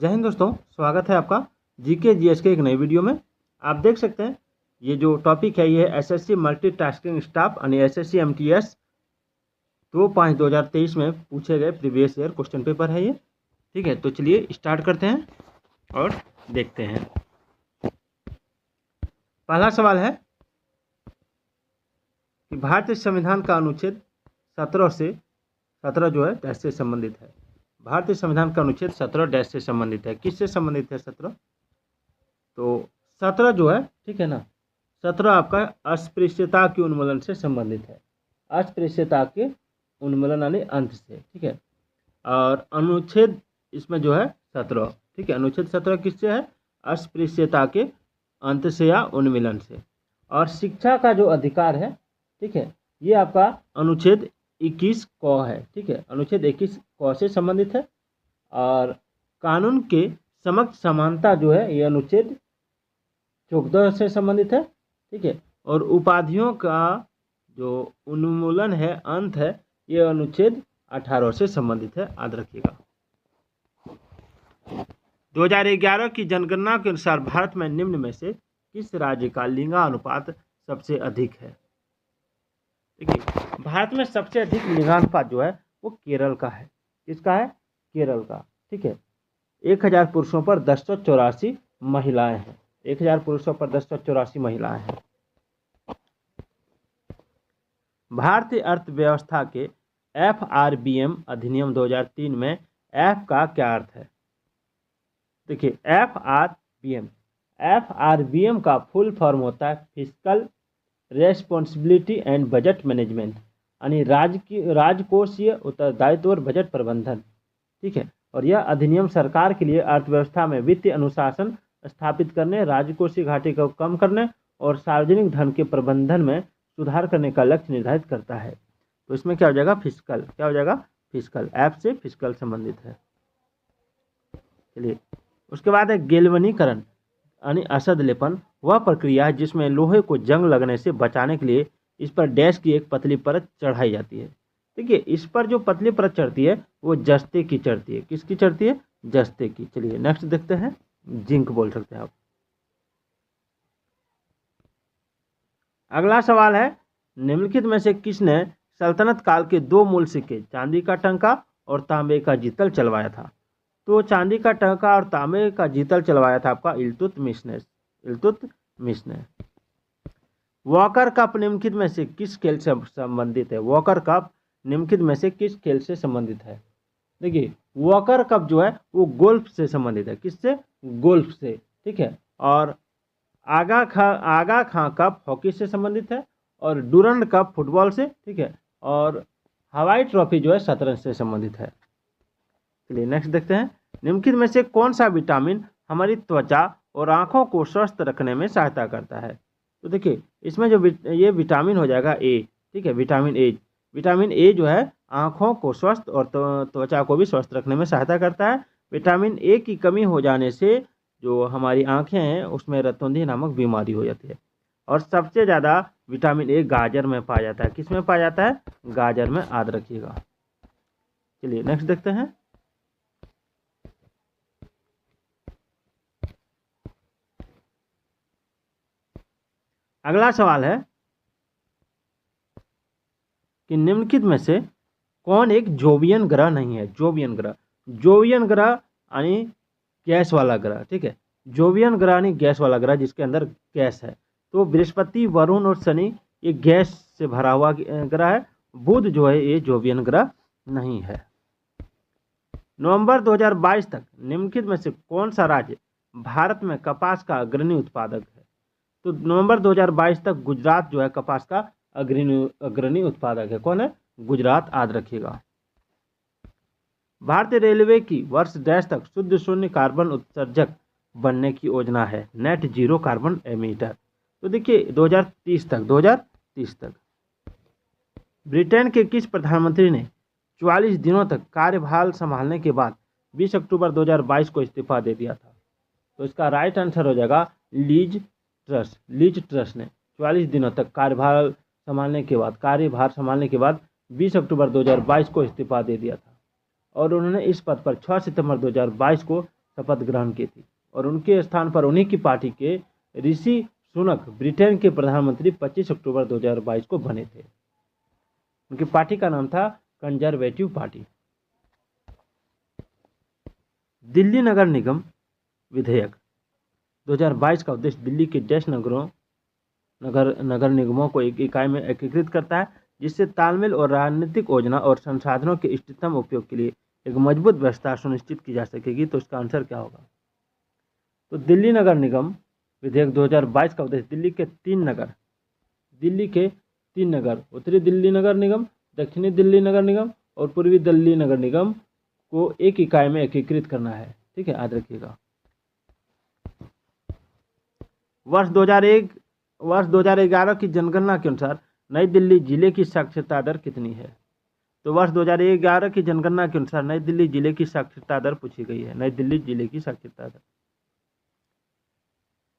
जय हिंद दोस्तों, स्वागत है आपका जीके जीएस के एक नई वीडियो में। आप देख सकते हैं ये जो टॉपिक है ये एसएससी मल्टीटास्किंग स्टाफ यानी एसएससी एमटीएस 2/5/2023 में पूछे गए प्रीवियस ईयर क्वेश्चन पेपर है ये। ठीक है, तो चलिए स्टार्ट करते हैं और देखते हैं। पहला सवाल है कि भारतीय संविधान का अनुच्छेद 17 जो है डैश से संबंधित है। भारतीय संविधान का अनुच्छेद 17 डैश से संबंधित है। किससे संबंधित है 17? तो 17 जो है, ठीक है ना, 17 आपका अस्पृश्यता के उन्मूलन से संबंधित है। अस्पृश्यता के उन्मूलन यानी अंत से, ठीक है। और अनुच्छेद इसमें जो है 17, ठीक है, अनुच्छेद 17 किससे है? अस्पृश्यता के अंत से या उन्मूलन से। और शिक्षा का जो अधिकार है, ठीक है, ये आपका अनुच्छेद 21 क है, ठीक है, अनुच्छेद 21 क से संबंधित है। और कानून के समक्ष समानता जो है ये अनुच्छेद 14 से संबंधित है, ठीक है। और उपाधियों का जो उन्मूलन है, अंत है, ये अनुच्छेद 18 से संबंधित है, याद रखिएगा। 2011 की जनगणना के अनुसार भारत में निम्न में से किस राज्य का लिंगानुपात सबसे अधिक है? देखिए, भारत में सबसे अधिक लिंगानुपात जो है वो केरल का है। किसका है? केरल का, ठीक है। 1000 पुरुषों पर 1084 महिलाएं हैं। 1000 पुरुषों पर 1084 महिलाएं हैं। भारतीय अर्थव्यवस्था के FRBM अधिनियम 2003 में एफ का क्या अर्थ है? देखिए, FRBM का फुल फॉर्म होता है fiscal responsibility and budget management, यानी राजकोषीय उत्तरदायित्व और बजट प्रबंधन, ठीक है। और यह अधिनियम सरकार के लिए अर्थव्यवस्था में वित्तीय अनुशासन स्थापित करने, राजकोषीय घाटे को कम करने और सार्वजनिक धन के प्रबंधन में सुधार करने का लक्ष्य निर्धारित करता है। तो इसमें क्या हो जाएगा? फिस्कल। क्या हो जाएगा? फिस्कल। ऐप से फिस्कल संबंधित है। चलिए, उसके बाद है गेल्वनीकरण यानी असद लेपन। वह प्रक्रिया है जिसमें लोहे को जंग लगने से बचाने के लिए इस पर डैश की एक पतली परत चढ़ाई जाती है। देखिए, इस पर जो पतली परत चढ़ती है वो जस्ते की चढ़ती है। किसकी चढ़ती है? जस्ते की। चलिए नेक्स्ट देखते हैं। जिंक बोल सकते हैं आप। अगला सवाल है, निम्नलिखित में से किसने सल्तनत काल के 2 मूल सिक्के चांदी का टंका और तांबे का जीतल चलवाया था? तो चांदी का टंका और तांबे का जीतल चलवाया था आपका इल्तुतमिश ने। वॉकर कप निम्नलिखित में से किस खेल से संबंधित है? वॉकर कप निम्नलिखित में से किस खेल से संबंधित है? देखिए, वॉकर कप जो है वो गोल्फ से संबंधित है। किससे? गोल्फ से, ठीक है। और आगा खां कप हॉकी से संबंधित है और डूरंड कप फुटबॉल से, ठीक है। और हवाई ट्रॉफी जो है शतरंज से संबंधित है। चलिए नेक्स्ट देखते हैं। निम्नलिखित में से कौन सा विटामिन हमारी त्वचा और आंखों को स्वस्थ रखने में सहायता करता है? तो देखिए, इसमें जो ये विटामिन हो जाएगा ए, ठीक है, विटामिन ए। विटामिन ए जो है आंखों को स्वस्थ और त्वचा को भी स्वस्थ रखने में सहायता करता है। विटामिन ए की कमी हो जाने से जो हमारी आंखें हैं उसमें रतौंधी नामक बीमारी हो जाती है। और सबसे ज़्यादा विटामिन ए गाजर में पाया जाता है। किस में पाया जाता है? गाजर में, याद रखिएगा। चलिए नेक्स्ट देखते हैं। अगला सवाल है कि निम्नलिखित में से कौन एक जोवियन ग्रह नहीं है? जोवियन ग्रह यानी गैस वाला ग्रह, ठीक है। जोवियन ग्रह यानी गैस वाला ग्रह जिसके अंदर गैस है। तो बृहस्पति, वरुण और शनि ये गैस से भरा हुआ ग्रह है। बुध जो है ये जोवियन ग्रह नहीं है। नवंबर 2022 तक निम्नलिखित में से कौन सा राज्य भारत में कपास का अग्रणी उत्पादक है? तो नवंबर 2022 तक गुजरात जो है कपास का अग्रणी उत्पादक है। कौन है? गुजरात, याद रखिएगा। भारतीय रेलवे की वर्ष डैश तक शुद्ध शून्य कार्बन उत्सर्जक बनने की योजना है? Net zero carbon emitter. तो देखिए 2030 तक। ब्रिटेन के किस प्रधानमंत्री ने 44 दिनों तक कार्यभार संभालने के बाद 20 अक्टूबर 2022 को इस्तीफा दे दिया था? तो इसका राइट आंसर हो जाएगा लीज ट्रस ने 44 दिनों तक कार्यभार संभालने के बाद 20 अक्टूबर 2022 को इस्तीफा दे दिया था। और उन्होंने इस पद पर 6 सितंबर 2022 को शपथ ग्रहण की थी और उनके स्थान पर उन्हीं की पार्टी के ऋषि सुनक ब्रिटेन के प्रधानमंत्री 25 अक्टूबर 2022 को बने थे। उनकी पार्टी का नाम था कंजर्वेटिव पार्टी। दिल्ली नगर निगम विधेयक 2022 का उद्देश्य दिल्ली के 10 नगर निगमों को एक इकाई में एकीकृत करता है, जिससे तालमेल और राजनीतिक योजना और संसाधनों के इष्टतम उपयोग के लिए एक मजबूत व्यवस्था सुनिश्चित की जा सकेगी। तो इसका आंसर क्या होगा? तो दिल्ली नगर निगम विधेयक 2022 का उद्देश्य दिल्ली के तीन नगर उत्तरी दिल्ली नगर निगम, दक्षिणी दिल्ली नगर निगम और पूर्वी दिल्ली नगर निगम को एक इकाई में एकीकृत करना है। ठीक है, याद रखिएगा। वर्ष 2011 की जनगणना के अनुसार नई दिल्ली जिले की साक्षरता दर कितनी है? तो वर्ष 2011 की जनगणना के अनुसार नई दिल्ली जिले की साक्षरता दर पूछी गई है। नई दिल्ली जिले की साक्षरता दर,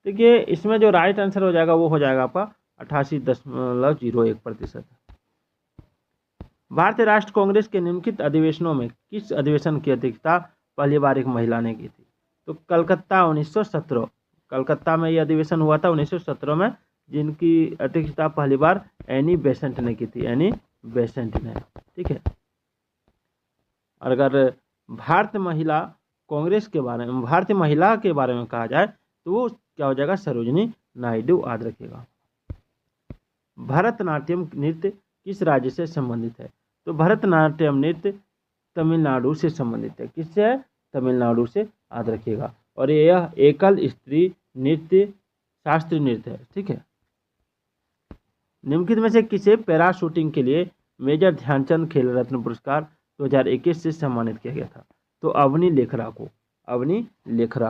देखिए इसमें जो राइट आंसर हो जाएगा वो हो जाएगा आपका 88.01%। भारतीय राष्ट्रीय कांग्रेस के निम्नलिखित अधिवेशनों में किस अधिवेशन की अध्यक्षता पहली बार एक महिला ने की थी? तो कलकत्ता 1917, कलकत्ता में यह अधिवेशन हुआ था 1917 में, जिनकी अध्यक्षता पहली बार एनी बेसेंट ने की थी, एनी बेसेंट ने। ठीक है, और अगर भारतीय महिला के बारे में कहा जाए तो वो क्या हो जाएगा? सरोजिनी नायडू, याद रखिएगा। भरतनाट्यम नृत्य किस राज्य से संबंधित है? तो भरतनाट्यम नृत्य तमिलनाडु से संबंधित है। किससे है? तमिलनाडु से, याद रखिएगा। और यह एकल स्त्री नृत्य शास्त्रीय नृत्य है। ठीक है, निम्नलिखित में से किसे पैराशूटिंग के लिए मेजर ध्यानचंद खेल रत्न पुरस्कार 2021 से सम्मानित किया गया था? तो अवनी लेखरा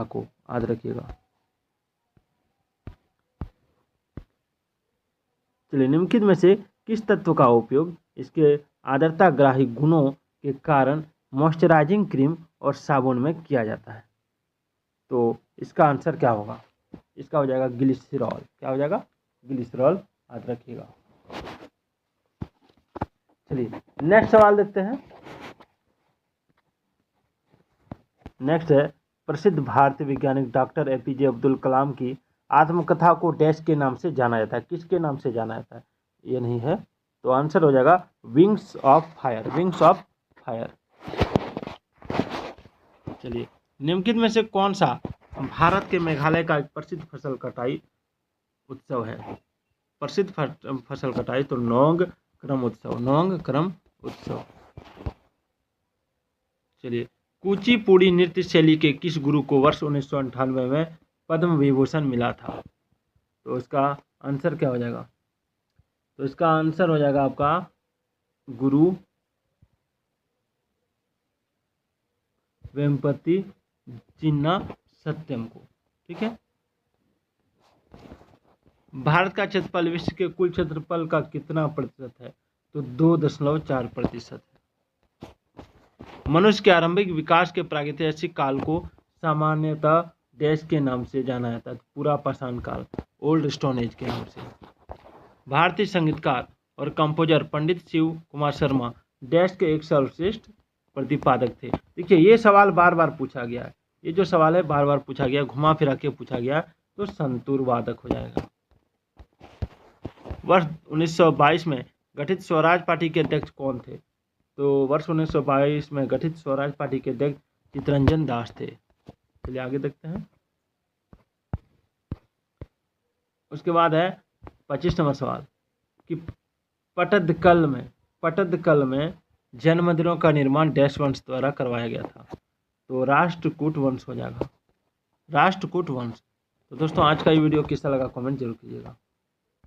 को, याद रखिएगा। चलिए, निम्नलिखित में से किस तत्व का उपयोग इसके आर्द्रताग्राही गुणों के कारण मॉइस्चराइजिंग क्रीम और साबुन में किया जाता है? तो इसका आंसर क्या होगा? इसका हो जाएगा ग्लिसरॉल। क्या हो जाएगा? ग्लिसरॉल, याद रखिएगा। चलिए नेक्स्ट सवाल देखते हैं। नेक्स्ट है, प्रसिद्ध भारतीय वैज्ञानिक डॉक्टर APJ अब्दुल कलाम की आत्मकथा को डैश के नाम से जाना जाता है? किसके नाम से जाना जाता है? ये नहीं है, तो आंसर हो जाएगा विंग्स ऑफ फायर। चलिए, निम्नलिखित में से कौन सा भारत के मेघालय का एक प्रसिद्ध फसल कटाई उत्सव है? प्रसिद्ध फसल कटाई, तो नोंग क्रम उत्सव। चलिए, कुचिपुड़ी नृत्य शैली के किस गुरु को वर्ष 1998 में पद्म विभूषण मिला था? तो इसका आंसर क्या हो जाएगा? तो इसका आंसर हो जाएगा आपका गुरु वेम्पति चिन्ना सत्यम को। ठीक है, भारत का क्षेत्रफल विश्व के कुल क्षेत्रफल का कितना प्रतिशत है? तो 2.4% है। मनुष्य के आरंभिक विकास के प्रागैतिहासिक काल को सामान्यतः डैश के नाम से जाना जाता है? पूरा पाषाण काल, ओल्ड स्टोन एज के नाम से। भारतीय संगीतकार और कंपोजर पंडित शिव कुमार शर्मा डैश के एक सर्वश्रेष्ठ प्रतिपादक थे? देखिए ये सवाल बार बार पूछा गया है, ये जो सवाल है बार बार पूछा गया, घुमा फिरा के पूछा गया, तो संतूर वादक हो जाएगा। वर्ष 1922 में गठित स्वराज पार्टी के अध्यक्ष कौन थे? तो वर्ष 1922 में गठित स्वराज पार्टी के अध्यक्ष चितरंजन दास थे। चलिए आगे देखते हैं। उसके बाद है 25 नंबर सवाल कि पटदकल में जैन मंदिरों का निर्माण डैश वंश द्वारा करवाया गया था? तो राष्ट्रकूट वंश हो जाएगा, राष्ट्रकूट वंश। तो दोस्तों आज का ये वीडियो कैसा लगा कमेंट जरूर कीजिएगा।